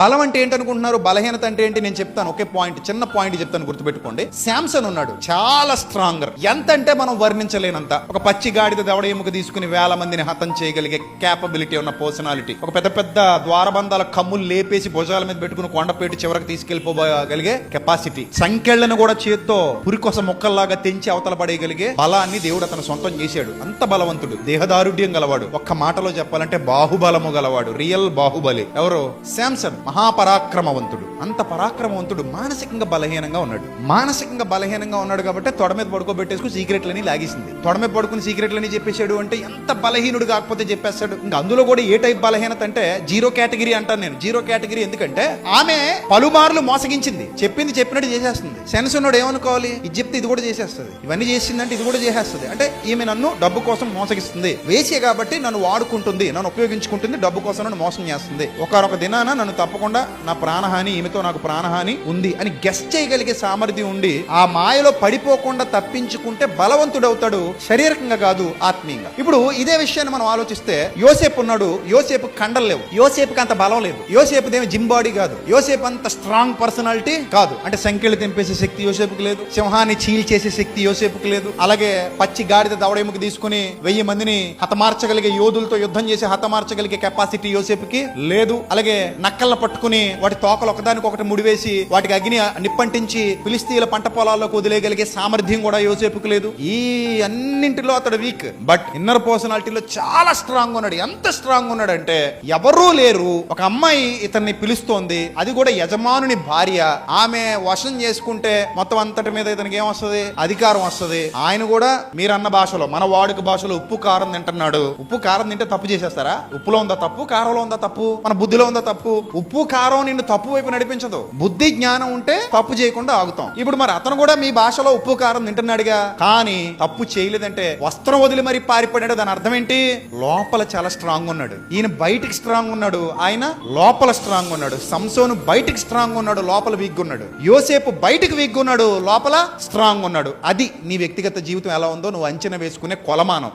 బలం అంటే ఏంటనుకుంటున్నారు? బలహీనత అంటే ఏంటి? నేను చెప్తాను. ఒకే పాయింట్, చిన్న పాయింట్ చెప్తాను, గుర్తుపెట్టుకోండి. శాంసన్ ఉన్నాడు, చాలా స్ట్రాంగర్. ఎంత అంటే మనం వర్ణించలేనంత. ఒక పచ్చి గాడిద దవడ ఎముక తీసుకుని వేల మందిని హతం చేయగలిగే క్యాపబిలిటీ ఉన్న పర్సనాలిటీ. ఒక పెద్ద పెద్ద ద్వారబంధాల కమ్ములు లేపేసి భుజాల మీద పెట్టుకుని కొండపేటి చివరికి తీసుకెళ్లిపోగలిగే కెపాసిటీ. సంకెళ్లను కూడా చేత్తో పురికొస మొక్కల్లాగా తెంచి అవతల పడేయగలిగే బలాన్ని దేవుడు అతను సొంతం చేశాడు. అంత బలవంతుడు, దేహదారుఢ్యం గలవాడు. ఒక్క మాటలో చెప్పాలంటే బాహుబలము గలవాడు. రియల్ బాహుబలి ఎవరు? శాంసన్. మహాపరాక్రమవంతుడు. అంత పరాక్రమవంతుడు మానసికంగా బలహీనంగా ఉన్నాడు. మానసికంగా బలహీనంగా ఉన్నాడు కాబట్టి తొడ మీద పడుకోబెట్టేసుకుని సీక్రెట్లని లాగేసింది. తొడ మీద పడుకుని సీక్రెట్లని చెప్పేశాడు అంటే ఎంత బలహీనుడు కాకపోతే చెప్పేస్తాడు. ఇంకా అందులో కూడా ఏ టైప్ బలహీనత అంటే జీరో కేటగిరీ అంటాను నేను. జీరో కేటగిరీ ఎందుకంటే ఆమె పలుమార్లు మోసగించింది, చెప్పింది చెప్పినట్టు చేసేస్తుంది. సెన్స్ ఉన్నాడు ఏమనుకోవాలి? ఇది చెప్తే ఇది కూడా చేసేస్తుంది, ఇవన్నీ చేసిందంటే ఇది కూడా చేసేస్తుంది. అంటే ఈమె నన్ను డబ్బు కోసం మోసగిస్తుంది, వేసే కాబట్టి నన్ను వాడుకుంటుంది, నన్ను ఉపయోగించుకుంటుంది, డబ్బు కోసం నన్ను మోసం చేస్తుంది. ఒకనొక దినాన నన్ను తప్పకుండా నా ప్రాణహాని, ఈమెతో నాకు ప్రాణహాని ఉంది అని గెస్ చేయగలిగే సామర్థ్యం ఉండి ఆ మాయలో పడిపోకుండా తప్పించుకుంటే బలవంతుడవుతాడు, శారీరకంగా కాదు ఆత్మీయంగా. ఇప్పుడు ఇదే విషయాన్ని మనం ఆలోచిస్తే యోసేపు ఉన్నాడు. యోసేపు కండలు లేవు, యోసేపుకి అంత బలం లేదు. యోసేపుదేమి జిమ్ బాడీ కాదు, యోసేపు అంత స్ట్రాంగ్ పర్సనాలిటీ కాదు. అంటే సంఖ్యలు తెంపేసే శక్తి యోసేపుకి లేదు, సింహాన్ని చీల్చేసే శక్తి యోసేపుకి లేదు. అలాగే పచ్చి గాడిద దవడెముకు తీసుకుని 1000 మందిని హతమార్చగలిగే యోధులతో యుద్ధం చేసి హతమార్చగలిగే కెపాసిటీ యోసేపుకి లేదు. అలాగే నక్కలను పట్టుకుని వాటి తోకలు ఒకదానికొకటి ముడివేసి వాటికి అగ్ని నిప్పంటించి ఫిలిస్తీన్ల పంట పొలాల్లోకి వదిలేయగలిగే సామర్థ్యం కూడా యోసేపుకు లేదు. ఈ అన్నింటిలో అతడు వీక్, బట్ ఇన్నర్ పర్సనాలిటీలో చాలా స్ట్రాంగ్ ఉన్నాడు. ఎంత స్ట్రాంగ్ ఉన్నాడంటే ఎవరూ లేరు. ఒక అమ్మాయి ఇతన్ని పిలుస్తోంది, అది కూడా యజమానుని భార్య. ఆమె వశం చేసుకుంటే మొత్తం అంతటి మీద ఇతనికి ఏమొస్తుంది? అధికారం వస్తుంది. ఆయన కూడా మీరన్న భాషలో, మన వాడుక భాషలో ఉప్పు కారం తింటున్నాడు. ఉప్పు కారం తింటే తప్పు చేసేస్తారా? ఉప్పులో ఉందా తప్పు? కారంలో ఉందా తప్పు? మన బుద్ధిలో ఉందా తప్పు? ఉప్పు కారం నిన్ను తప్పు వైపు నడిపించదు. బుద్ధి జ్ఞానం ఉంటే తప్పు చేయకుండా ఆగుతాం. ఇప్పుడు మరి అతను కూడా మీ భాషలో ఉప్పు కారం తింటున్నాడుగా, కానీ తప్పు చేయలేదంటే వస్త్రం వదిలి మరి పారిపడాడు. దాని అర్థం ఏంటి? లోపల చాలా స్ట్రాంగ్ ఉన్నాడు. ఈయన బయటికి స్ట్రాంగ్ ఉన్నాడు, ఆయన లోపల స్ట్రాంగ్ ఉన్నాడు. సంసోను బయటికి స్ట్రాంగ్ ఉన్నాడు, లోపల వీక్ ఉన్నాడు. యోసేపు బయటికి వీక్ ఉన్నాడు, లోపల స్ట్రాంగ్ ఉన్నాడు. అది నీ వ్యక్తిగత జీవితం ఎలా ఉందో నువ్వు అంచనా వేసుకునే కొలమానం.